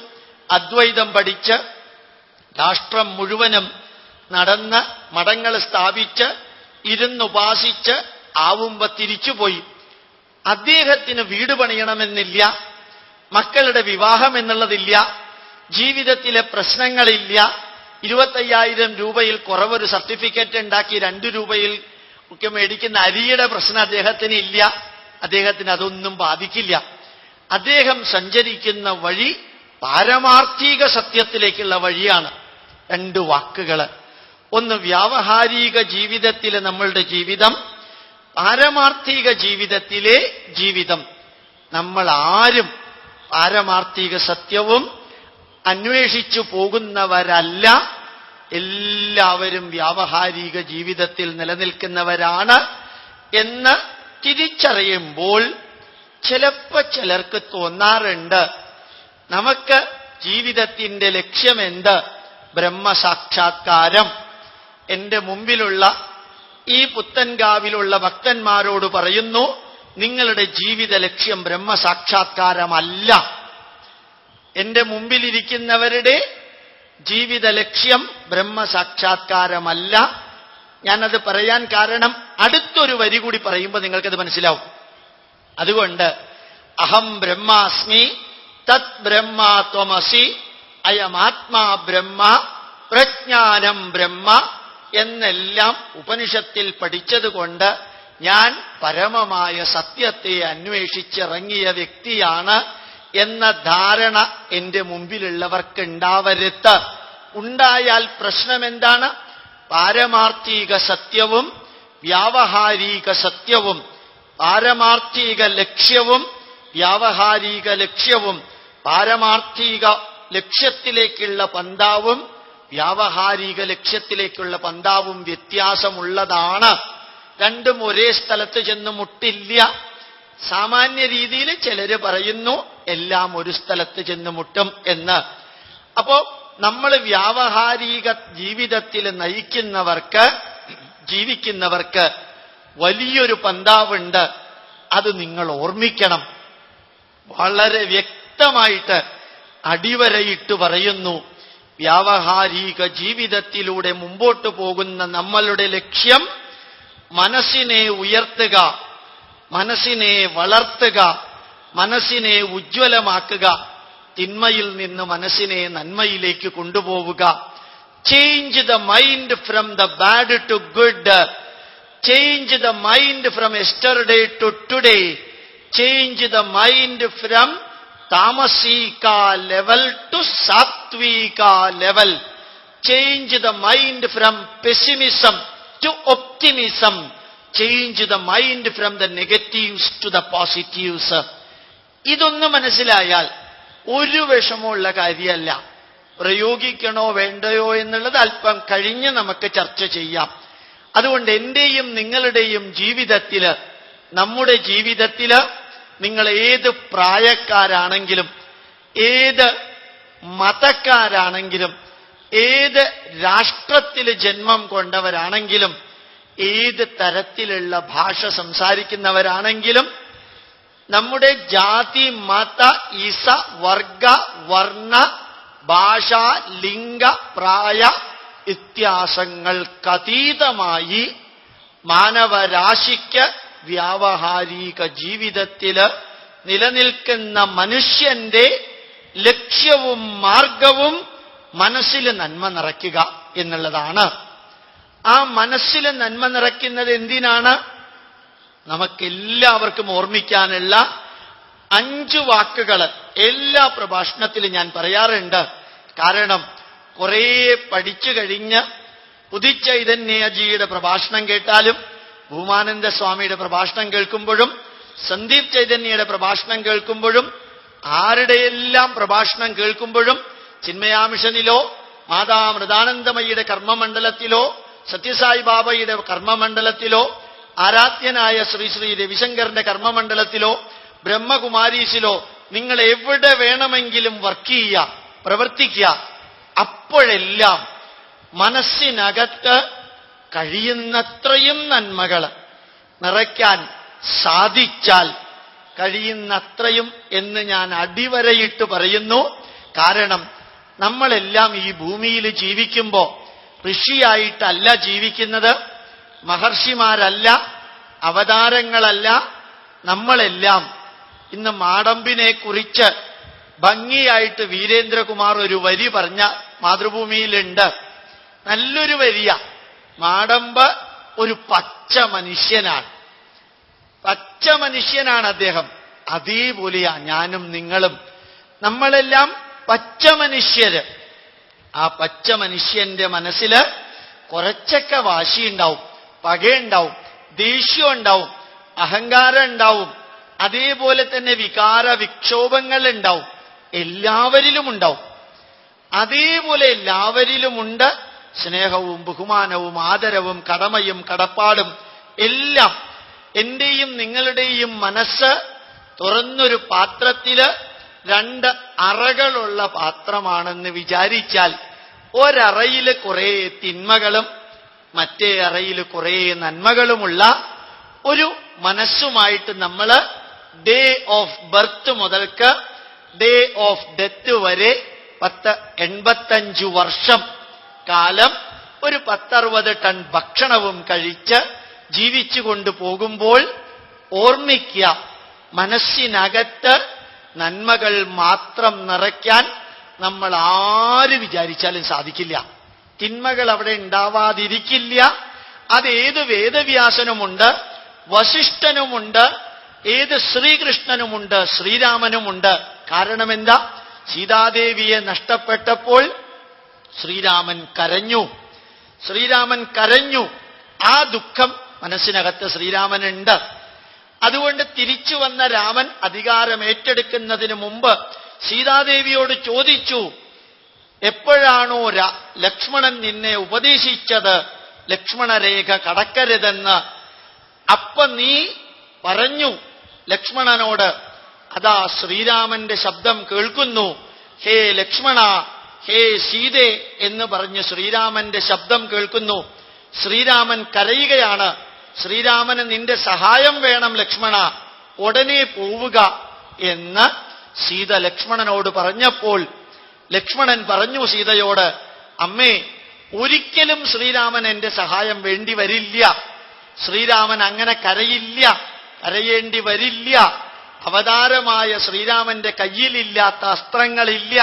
അദ്വൈതം പഠിച്ച് രാഷ്ട്രം മുഴുവനും നടന്ന് മഠങ്ങൾ സ്ഥാപിച്ച് ഇരുന്നുപാസിച്ച് ആവുമ്പോ തിരിച്ചുപോയി. അദ്ദേഹത്തിന് വീട് പണിയണമെന്നില്ല, മക്കളുടെ വിവാഹം എന്നുള്ളതില്ല, ജീവിതത്തിലെ പ്രശ്നങ്ങളില്ല. 25,000 രൂപയിൽ കുറവൊരു സർട്ടിഫിക്കറ്റ് ഉണ്ടാക്കി 2 രൂപയിൽ ഒക്കെ മേടിക്കുന്ന അരിയുടെ പ്രശ്നം അദ്ദേഹത്തിന് ഇല്ല. അദ്ദേഹത്തിന് അതൊന്നും ബാധിക്കില്ല. അദ്ദേഹം സഞ്ചരിക്കുന്ന വഴി പാരമാർത്ഥിക സത്യത്തിലേക്കുള്ള വഴിയാണ്. 2 വാക്കുകള്. ഒന്ന് വ്യാവഹാരിക ജീവിതത്തിലെ നമ്മളുടെ ജീവിതം, പാരമാർത്ഥിക ജീവിതത്തിലെ ജീവിതം. നമ്മൾ ആരും പാരമാർത്ഥിക സത്യവും അന്വേഷിച്ചു പോകുന്നവരല്ല. എല്ലാവരും വ്യാവഹാരിക ജീവിതത്തിൽ നിലനിൽക്കുന്നവരാണ് എന്ന് തിരിച്ചറിയുമ്പോൾ ചിലർക്ക് തോന്നാറുണ്ട്, നമുക്ക് ജീവിതത്തിന്റെ ലക്ഷ്യമെന്ത്? ബ്രഹ്മസാക്ഷാത്കാരം. എന്റെ മുമ്പിലുള്ള ഈ പുത്തൻകാവിലുള്ള ഭക്തന്മാരോട് പറയുന്നു, നിങ്ങളുടെ ജീവിത ലക്ഷ്യം ബ്രഹ്മസാക്ഷാത്കാരമല്ല. എന്റെ മുമ്പിലിരിക്കുന്നവരുടെ ജീവിത ലക്ഷ്യം ബ്രഹ്മസാക്ഷാത്കാരമല്ല. ഞാനത് പറയാൻ കാരണം അടുത്തൊരു വരി കൂടി പറയുമ്പോൾ നിങ്ങൾക്കത് മനസ്സിലാവും. അതുകൊണ്ട് അഹം ബ്രഹ്മാസ്മി തത് ബ്രഹ്മാ ത്വമസി അയമാത്മാ ബ്രഹ്മ പ്രജ്ഞാനം ബ്രഹ്മ എന്നെല്ലാം ഉപനിഷത്തിൽ പഠിച്ചതുകൊണ്ട് ഞാൻ പരമമായ സത്യത്തെ അന്വേഷിച്ചിറങ്ങിയ വ്യക്തിയാണ് എന്ന ധാരണ എന്റെ മുമ്പിലുള്ളവർക്ക് ഉണ്ടാവരുത്. ഉണ്ടായാൽ പ്രശ്നമെന്താണ്? പാരമാർത്ഥിക സത്യവും വ്യാവഹാരിക സത്യവും, പാരമാർത്ഥിക ലക്ഷ്യവും വ്യാവഹാരിക ലക്ഷ്യവും, പാരമാർത്ഥിക ലക്ഷ്യത്തിലേക്കുള്ള പന്താവും വ്യാവഹാരിക ലക്ഷ്യത്തിലേക്കുള്ള പന്താവും വ്യത്യാസമുള്ളതാണ്. രണ്ടും ഒരേ സ്ഥലത്ത് ചെന്ന് മുട്ടില്ല. സാമാന്യ രീതിയിൽ ചിലര് പറയുന്നു എല്ലാം ഒരു സ്ഥലത്ത് ചെന്ന് മുട്ടും എന്ന്. അപ്പോ നമ്മൾ വ്യാവഹാരിക ജീവിതത്തിൽ ജീവിക്കുന്നവർക്ക് വലിയൊരു പന്താവുണ്ട്. അത് നിങ്ങൾ ഓർമ്മിക്കണം. വളരെ വ്യക്തമായിട്ട് അടിവരയിട്ട് പറയുന്നു, വ്യാവഹാരിക ജീവിതത്തിലൂടെ മുമ്പോട്ട് പോകുന്ന നമ്മളുടെ ലക്ഷ്യം മനസ്സിനെ ഉയർത്തുക, മനസ്സിനെ വളർത്തുക, മനസ്സിനെ ഉജ്ജ്വലമാക്കുക, തിന്മയിൽ നിന്ന് മനസ്സിനെ നന്മയിലേക്ക് കൊണ്ടുപോവുക. Change the mind from the bad to good, change the mind from yesterday to today, change the mind from താമസിക ലെവൽ ടു സാത്വിക level, change the mind from pessimism to optimism, change the mind from the negatives to the positives. ഇതൊന്നും മനസ്സിലായാൽ ഒരു വിഷമമുള്ള കാര്യമല്ല. പ്രയോഗിക്കണോ വേണ്ടയോ എന്നുള്ളത് അല്പം കഴിഞ്ഞ് നമുക്ക് ചർച്ച ചെയ്യാം. അതുകൊണ്ട് എന്റെയും നിങ്ങളുടെയും ജീവിതത്തില്, നമ്മുടെ ജീവിതത്തില്, നിങ്ങൾ ഏത് പ്രായക്കാരാണെങ്കിലും, ഏത് മതക്കാരാണെങ്കിലും, ഏത് രാഷ്ട്രത്തിൽ ജന്മം കൊണ്ടവരാണെങ്കിലും, ഏത് തരത്തിലുള്ള ഭാഷ സംസാരിക്കുന്നവരാണെങ്കിലും, നമ്മുടെ ജാതി മത ഇസ വർഗ വർണ്ണ ഭാഷ ലിംഗ പ്രായ വ്യത്യാസങ്ങൾക്കതീതമായി മാനവരാശിക്ക് വ്യാവഹാരിക ജീവിതത്തില് നിലനിൽക്കുന്ന മനുഷ്യന്റെ ലക്ഷ്യവും മാർഗവും മനസ്സിൽ നന്മ നിറയ്ക്കുക എന്നുള്ളതാണ്. ആ മനസ്സിൽ നന്മ നിറയ്ക്കുന്നത് എന്തിനാണ്? നമുക്കെല്ലാവർക്കും ഓർമ്മിക്കാനുള്ള 5 വാക്കുകൾ എല്ലാ പ്രഭാഷണത്തിലും ഞാൻ പറയാറുണ്ട്. കാരണം കുറേ പഠിച്ചു കഴിഞ്ഞ് പുതുചൈതന്യജിയുടെ പ്രഭാഷണം കേട്ടാലും, ഭൂമാനന്ദ സ്വാമിയുടെ പ്രഭാഷണം കേൾക്കുമ്പോഴും, സന്ദീപ് ചൈതന്യയുടെ പ്രഭാഷണം കേൾക്കുമ്പോഴും, ആരുടെയെല്ലാം പ്രഭാഷണം കേൾക്കുമ്പോഴും, ചിന്മയാമിഷനിലോ മാതാമൃതാനന്ദമയിയുടെ കർമ്മമണ്ഡലത്തിലോ സത്യസായി ബാബയുടെ കർമ്മമണ്ഡലത്തിലോ ആരാധ്യനായ ശ്രീ ശ്രീ രവിശങ്കറിന്റെ കർമ്മമണ്ഡലത്തിലോ ബ്രഹ്മകുമാരീസിലോ നിങ്ങൾ എവിടെ വേണമെങ്കിലും വർക്ക് ചെയ്യുക, പ്രവർത്തിക്കുക. അപ്പോഴെല്ലാം മനസ്സിനകത്ത് കഴിയുന്നത്രയും നന്മകൾ നിറയ്ക്കാൻ സാധിച്ചാൽ കഴിയുന്നത്രയും എന്ന് ഞാൻ അടിവരയിട്ട് പറയുന്നു. കാരണം നമ്മളെല്ലാം ഈ ഭൂമിയിൽ ജീവിക്കുമ്പോൾ ഋഷിയായിട്ടല്ല ജീവിക്കുന്നത്, മഹർഷിമാരല്ല, അവതാരങ്ങളല്ല. നമ്മളെല്ലാം ഇന്ന് മാടമ്പിനെ കുറിച്ച് ഭംഗിയായിട്ട് വീരേന്ദ്രകുമാർ ഒരു വരി പറഞ്ഞ മാതൃഭൂമിയിലുണ്ട്. നല്ലൊരു വരിയ. മാടമ്പ് ഒരു പച്ച മനുഷ്യനാണ്, പച്ച മനുഷ്യനാണ് അദ്ദേഹം. അതേപോലെയാ ഞാനും നിങ്ങളും. നമ്മളെല്ലാം പച്ച മനുഷ്യര്. ആ പച്ച മനുഷ്യന്റെ മനസ്സിൽ കുറച്ചൊക്കെ വാശിയുണ്ടാവും, പകയുണ്ടാവും, ദേഷ്യം ഉണ്ടാവും, അഹങ്കാരം ഉണ്ടാവും, അതേപോലെ തന്നെ വികാര വിക്ഷോഭങ്ങൾ ഉണ്ടാവും. എല്ലാവരിലും ഉണ്ടാവും. അതേപോലെ എല്ലാവരിലുമുണ്ട് സ്നേഹവും ബഹുമാനവും ആദരവും കടമയും കടപ്പാടും എല്ലാം. എന്റെയും നിങ്ങളുടെയും മനസ്സ് തുറന്നൊരു പാത്രത്തില് 2 അറകളുള്ള പാത്രമാണെന്ന് വിചാരിച്ചാൽ ഒരറയിൽ കുറെ തിന്മകളും മറ്റേ അറയിൽ കുറെ നന്മകളുമുള്ള ഒരു മനസ്സുമായിട്ട് നമ്മൾ ഡേ ഓഫ് ബർത്ത് മുതൽക്ക് ഡേ ഓഫ് ഡെത്ത് വരെ 85 വർഷം കാലം ഒരു 10-60 ടൺ ഭക്ഷണവും കഴിച്ച് ജീവിച്ചു കൊണ്ടു പോകുമ്പോൾ ഓർമ്മിക്കുക, മനസ്സിനകത്ത് നന്മകൾ മാത്രം നിറയ്ക്കാൻ നമ്മൾ ആര് വിചാരിച്ചാലും സാധിക്കില്ല. തിന്മകൾ അവിടെ ഉണ്ടാവാതിരിക്കില്ല. അതേത് വേദവ്യാസനുമുണ്ട്, വസിഷ്ഠനുമുണ്ട്, ഏത് ശ്രീകൃഷ്ണനുമുണ്ട്, ശ്രീരാമനുമുണ്ട്. കാരണം എന്താ? സീതാദേവിയെ നഷ്ടപ്പെട്ടപ്പോൾ ശ്രീരാമൻ കരഞ്ഞു. ശ്രീരാമൻ കരഞ്ഞു. ആ ദുഃഖം മനസ്സിനകത്ത് ശ്രീരാമനുണ്ട്. അതുകൊണ്ട് തിരിച്ചു വന്ന രാമൻ അധികാരം ഏറ്റെടുക്കുന്നതിന് മുമ്പ് സീതാദേവിയോട് ചോദിച്ചു, എപ്പോഴാണോ ലക്ഷ്മണൻ നിന്നെ ഉപദേശിച്ചത് ലക്ഷ്മണരേഖ കടക്കരുതെന്ന്? അപ്പൊ നീ പറഞ്ഞു ലക്ഷ്മണനോട്, അതാ ശ്രീരാമന്റെ ശബ്ദം കേൾക്കുന്നു, ഹേ ലക്ഷ്മണ, ഹേ സീതേ എന്ന് പറഞ്ഞ് ശ്രീരാമന്റെ ശബ്ദം കേൾക്കുന്നു. ശ്രീരാമൻ കരയുകയാണ്. ശ്രീരാമന് നിന്റെ സഹായം വേണം ലക്ഷ്മണ, ഉടനെ പോവുക എന്ന് സീത ലക്ഷ്മണനോട് പറഞ്ഞപ്പോൾ ലക്ഷ്മണൻ പറഞ്ഞു സീതയോട്, അമ്മേ, ഒരിക്കലും ശ്രീരാമൻ എന്റെ സഹായം വേണ്ടി വരില്ല. ശ്രീരാമൻ അങ്ങനെ കരയില്ല, കരയേണ്ടി വരില്ല. അവതാരമായ ശ്രീരാമന്റെ കയ്യിലില്ലാത്ത അസ്ത്രങ്ങളില്ല.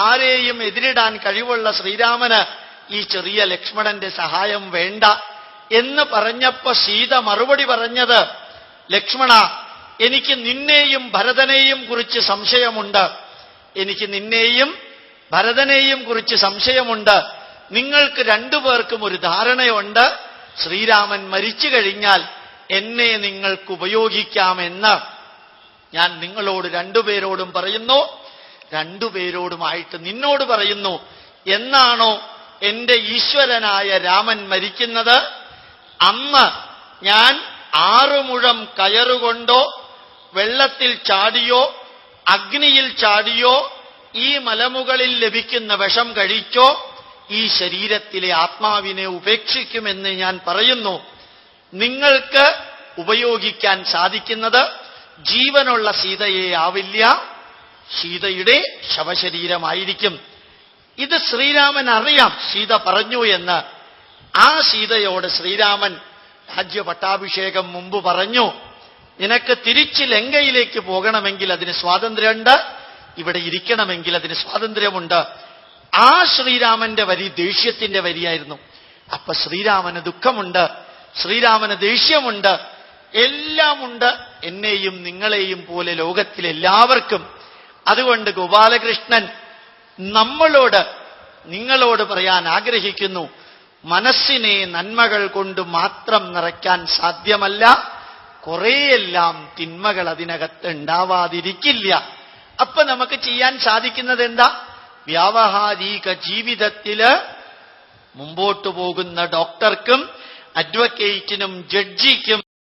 ആരെയും എതിരിടാൻ കഴിവുള്ള ശ്രീരാമന് ഈ ചെറിയ ലക്ഷ്മണന്റെ സഹായം വേണ്ട എന്ന് പറഞ്ഞപ്പോ സീത മറുപടി പറഞ്ഞത്, ലക്ഷ്മണ, എനിക്ക് നിന്നെയും ഭരതനെയും കുറിച്ച് സംശയമുണ്ട്. എനിക്ക് നിന്നെയും ഭരതനെയും കുറിച്ച് സംശയമുണ്ട്. നിങ്ങൾക്ക് 2 പേർക്കും ഒരു ധാരണയുണ്ട്, ശ്രീരാമൻ മരിച്ചു കഴിഞ്ഞാൽ എന്നെ നിങ്ങൾക്ക് ഉപയോഗിക്കാമെന്ന്. ഞാൻ നിങ്ങളോട് 2 പേരോടും പറയുന്നു, 2 പേരോടുമായിട്ട് നിന്നോട് പറയുന്നു. എന്നാണോ എന്റെ ഈശ്വരനായ രാമൻ മരിക്കുന്നത്, അന്ന് ഞാൻ 6 മുഴം കയറുകൊണ്ടോ വെള്ളത്തിൽ ചാടിയോ അഗ്നിയിൽ ചാടിയോ ഈ മലമുകളിൽ ലഭിക്കുന്ന വിഷം കഴിച്ചോ ഈ ശരീരത്തിലെ ആത്മാവിനെ ഉപേക്ഷിക്കുമെന്ന് ഞാൻ പറയുന്നു. നിങ്ങൾക്ക് ഉപയോഗിക്കാൻ സാധിക്കുന്നത് ജീവനുള്ള സീതയെ ആവില്ല, സീതയുടെ ശവശരീരമായിരിക്കും. ഇത് ശ്രീരാമൻ അറിയാം സീത പറഞ്ഞു എന്ന്. ആ സീതയോട് ശ്രീരാമൻ രാജ്യപട്ടാഭിഷേകം മുമ്പ് പറഞ്ഞു, നിനക്ക് തിരിച്ച് ലങ്കയിലേക്ക് പോകണമെങ്കിൽ അതിന് സ്വാതന്ത്ര്യമുണ്ട്, ഇവിടെ ഇരിക്കണമെങ്കിൽ അതിന് സ്വാതന്ത്ര്യമുണ്ട്. ആ ശ്രീരാമന്റെ വരി ദേഷ്യത്തിന്റെ വരിയായിരുന്നു. അപ്പൊ ശ്രീരാമന് ദുഃഖമുണ്ട്, ശ്രീരാമന് ദേഷ്യമുണ്ട്, എല്ലാമുണ്ട്, എന്നെയും നിങ്ങളെയും പോലെ ലോകത്തിലെല്ലാവർക്കും. അതുകൊണ്ട് ഗോപാലകൃഷ്ണൻ നമ്മളോട്, നിങ്ങളോട് പറയാൻ ആഗ്രഹിക്കുന്നു, മനസ്സിനെ നന്മകൾ കൊണ്ട് മാത്രം നിറയ്ക്കാൻ സാധ്യമല്ല. കുറേയെല്ലാം തിന്മകൾ അതിനകത്ത് ഉണ്ടാവാതിരിക്കില്ല. അപ്പൊ നമുക്ക് ചെയ്യാൻ സാധിക്കുന്നത് എന്താ? വ്യാവഹാരിക ജീവിതത്തില് മുമ്പോട്ടു പോകുന്ന ഡോക്ടർക്കും അഡ്വക്കേറ്റിനും ജഡ്ജിക്കും